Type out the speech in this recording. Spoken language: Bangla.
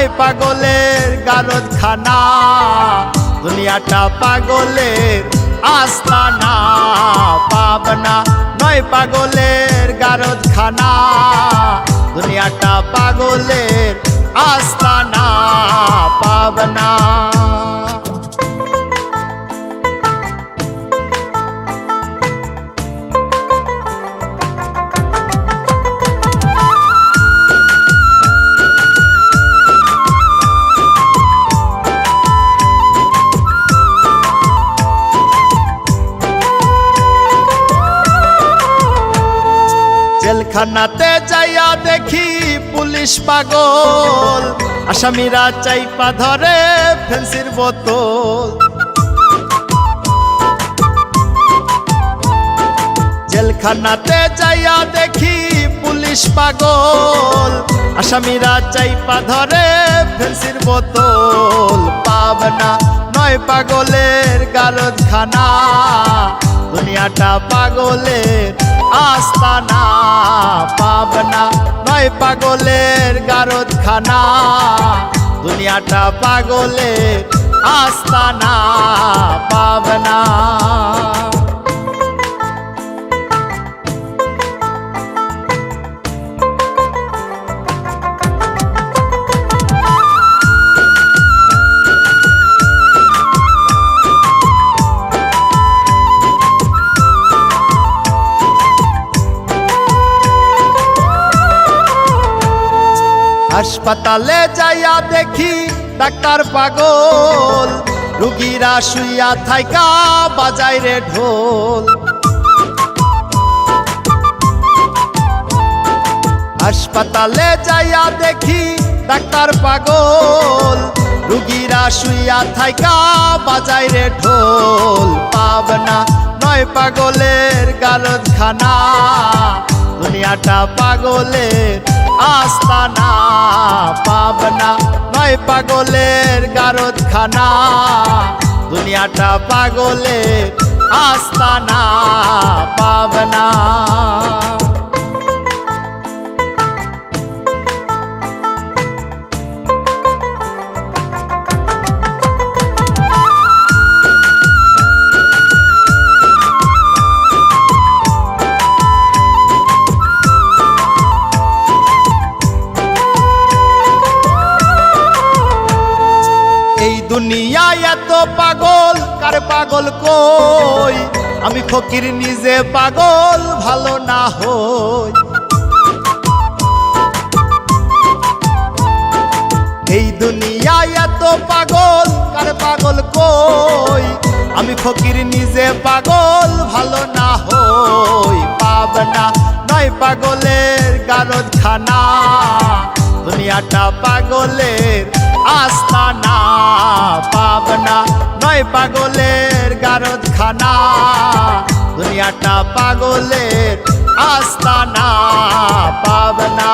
নয় পাগলের গারদখানা, দুনিয়াটা পাগলের আস্তানা। পাবনা নয় পাগলের গারদখানা, দুনিয়াটা পাগলের আস্তানা। পাবনা জেলখানাতে যাইয়া দেখি পুলিশ পাগল, আসামিরা চাইপা ধরে ফেন্সির বোতল। জেলখানাতে যাইয়া দেখি পুলিশ পাগল, আসামিরা চাইপা ধরে ফেন্সির বোতল। পাবনা নয় পাগলের গারদখানা, দুনিয়াটা পাগলের আস্তানা। পাবনা নয় পাগলের গারদখানা, দুনিয়াটা পাগলের আস্তানা। পাবনা হাসপাতালে যাইয়া দেখি ডাক্তার পাগল, রুগীরা শুইয়া থাইকা বাজায় রে ঢোল। হাসপাতালে যাইয়া দেখি ডাক্তার পাগল, রুগীরা শুইয়া থাইকা বাজায় রে ঢোল। পাবনা নয় পাগলের গারদখানা, দুনিয়াটা পাগলের আস্তানা। পাবনা নয় পাগলের গারদখানা, দুনিয়াটা পাগলের আস্তানা। পাবনা এই দুনিয়ায় এত পাগল, কার পাগল কই? আমি ফকির নিজে পাগল ভালো না হই। এই দুনিয়ায় এত পাগল, কার পাগল কই? আমি ফকির নিজে পাগল ভালো না হই। পাবনা নয় পাগলের গারদখানা, দুনিয়াটা পাগলের আস্তানা। পাবনা নয় পাগলের গারদখানা, দুনিয়াটা পাগলের আস্তানা। পাবনা